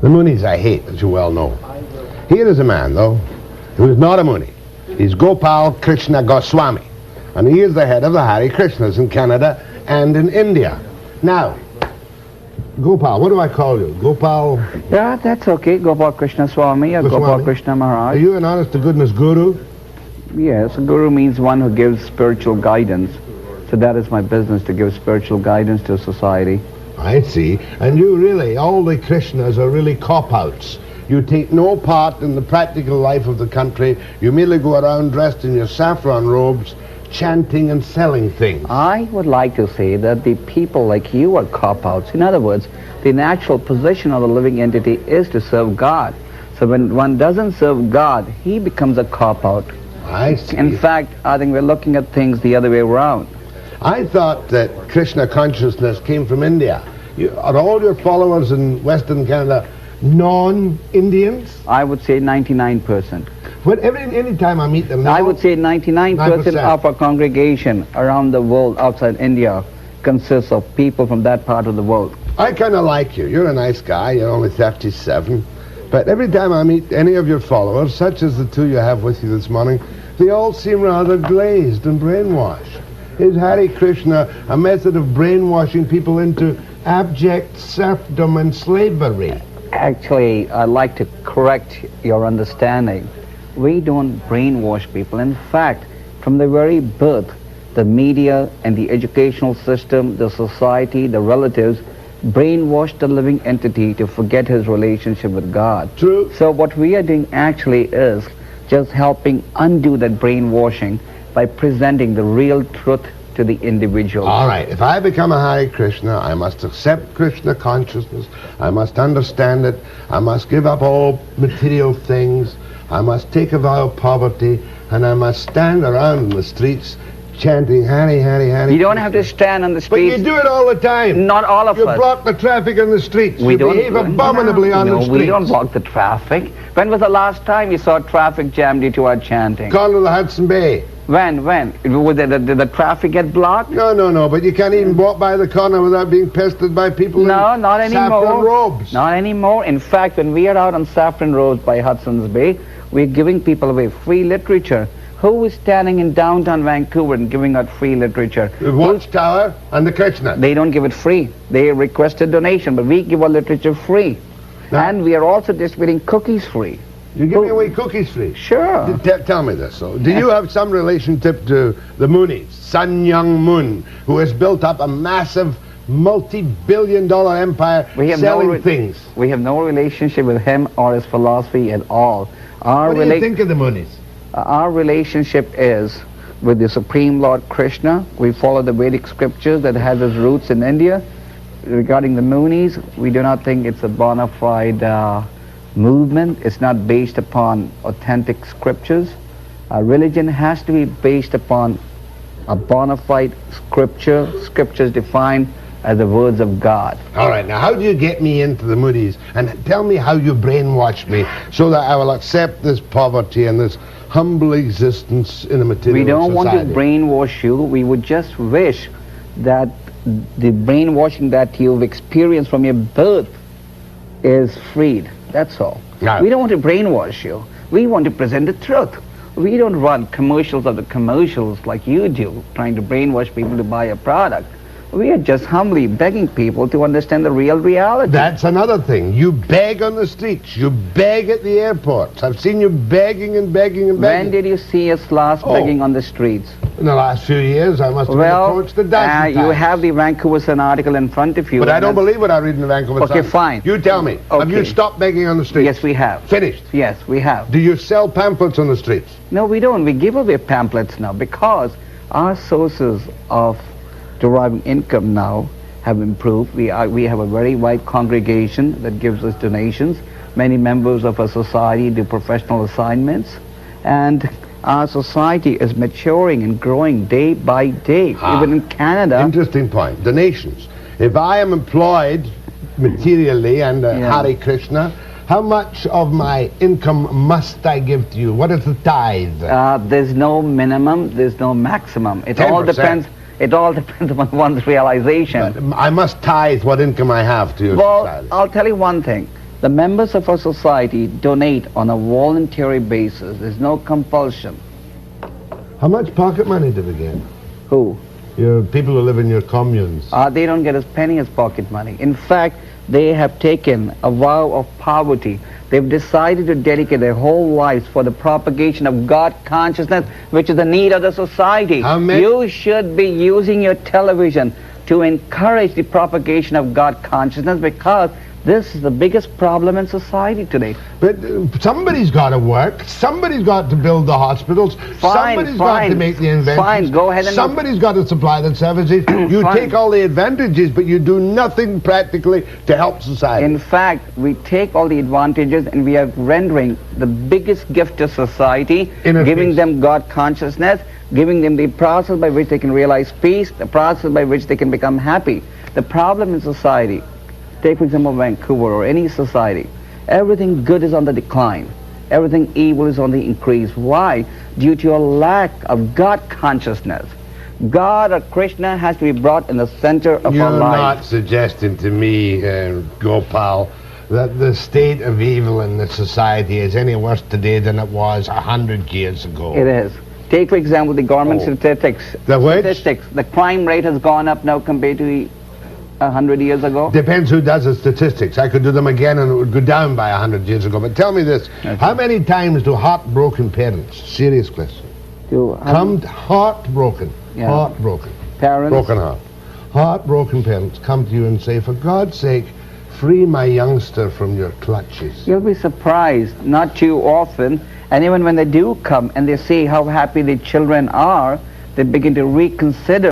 The Munis I hate, as you well know. Here is a man, though, who is not a Muni. He's Gopal Krishna Goswami, and he is the head of the Hare Krishnas in Canada and in India. Now, Gopal, what do I call you? Gopal? Yeah, that's okay. Gopal Krishna Swami or Gopal Krishna Maharaj. Are you an honest-to-goodness guru? Yes, a guru means one who gives spiritual guidance. So that is my business, to give spiritual guidance to society. I see. And you really, all the Krishnas are really cop-outs. You take no part in the practical life of the country. You merely go around dressed in your saffron robes, chanting and selling things. I would like to say that the people like you are cop-outs. In other words, the natural position of the living entity is to serve God. So when one doesn't serve God, he becomes a cop-out. I see. In fact, I think we're looking at things the other way around. I thought that Krishna consciousness came from India. Are all your followers in Western Canada non-Indians? I would say 99%. But any time I meet them now, I would say 99% of our congregation around the world outside India consists of people from that part of the world. I kind of like you. You're a nice guy. You're only 37. But every time I meet any of your followers, such as the two you have with you this morning, they all seem rather glazed and brainwashed. Is Hare Krishna a method of brainwashing people into abject serfdom and slavery? Actually, I'd like to correct your understanding. We don't brainwash people. In fact, from the very birth, the media and the educational system, the society, the relatives, brainwash the living entity to forget his relationship with God. True. So what we are doing actually is just helping undo that brainwashing by presenting the real truth to the individual. All right, if I become a Hare Krishna, I must accept Krishna consciousness, I must understand it, I must give up all material things, I must take a vow of poverty, and I must stand around in the streets chanting Hare, Hare, Hare. You don't have to stand on the streets. But you do it all the time. Not all of us. You block the traffic in the streets. We you behave abominably on the streets. No, we don't block the traffic. When was the last time you saw traffic jam due to our chanting? Gone to the Hudson Bay. When? Did the traffic get blocked? No, but you can't even walk by the corner without being pestered by people in not anymore. saffron robes. Not anymore. In fact, when we are out on saffron robes by Hudson's Bay, we're giving people away free literature. Who is standing in downtown Vancouver and giving out free literature? The Watchtower and the Krishna. They don't give it free. They request a donation, but we give our literature free. Now, and we are also distributing cookies free. You give me away cookies free? Sure. Tell me this. So, do you have some relationship to the Munis, Sun Myung Moon, who has built up a massive multi-billion-dollar empire selling things? We have no relationship with him or his philosophy at all. What do you think of the Munis? Our relationship is with the Supreme Lord Krishna. We follow the Vedic scriptures that has its roots in India. Regarding the Munis, we do not think it's a bona fide movement. It's not based upon authentic scriptures. Our religion has to be based upon a bona fide scripture. Scriptures defined as the words of God. All right, now how do you get me into the Munis? And tell me how you brainwash me so that I will accept this poverty and this humble existence in a material society. We don't want to brainwash you. We would just wish that the brainwashing that you've experienced from your birth is freed. That's all. Right. We don't want to brainwash you. We want to present the truth. We don't run commercials of the commercials like you do, trying to brainwash people to buy a product. We are just humbly begging people to understand the real reality. That's another thing. You beg on the streets. You beg at the airports. I've seen you begging and begging and begging. When did you see us last begging on the streets? In the last few years, I must have approached the dozen you times. have the Vancouver Sun article in front of you. But I don't believe what I read in the Vancouver Sun. Okay, fine. You tell me. Okay. Have you stopped begging on the streets? Yes, we have. Finished? Yes, we have. Do you sell pamphlets on the streets? No, we don't. We give away pamphlets now because our sources of deriving income now have improved. We have a very wide congregation that gives us donations. Many members of our society do professional assignments, and our society is maturing and growing day by day. Even in Canada. Interesting point. Donations. If I am employed materially and Hare Krishna, how much of my income must I give to you? What is the tithe? There's no minimum. There's no maximum. It 10%. all depends. It all depends upon one's realization. But I must tithe what income I have to your society. Well, I'll tell you one thing. The members of our society donate on a voluntary basis. There's no compulsion. How much pocket money do we get? Who? Your people who live in your communes. They don't get a penny as pocket money. In fact, they have taken a vow of poverty. They've decided to dedicate their whole lives for the propagation of God consciousness, which is the need of the society. You should be using your television to encourage the propagation of God consciousness, because this is the biggest problem in society today. But somebody's got to work. Somebody's got to build the hospitals. Somebody's got to make the inventions. Fine, go ahead and... Somebody's got to supply the services. You take all the advantages, but you do nothing practically to help society. In fact, we take all the advantages and we are rendering the biggest gift to society, giving them God consciousness, giving them the process by which they can realize peace, the process by which they can become happy. The problem in society, take for example Vancouver or any society, everything good is on the decline. Everything evil is on the increase. Why? Due to a lack of God consciousness. God or Krishna has to be brought in the center of our life. You're not suggesting to me, Gopal, that the state of evil in the society is any worse today than it was 100 years ago. It is. Take for example the government statistics. The what? Statistics. The crime rate has gone up now compared to 100 years ago? Depends who does the statistics. I could do them again and it would go down by 100 years ago. But tell me this, how many times do heartbroken parents, serious question, heartbroken, parents, broken heart, heartbroken parents come to you and say, for God's sake, free my youngster from your clutches? You'll be surprised, not too often. And even when they do come and they see how happy the children are, they begin to reconsider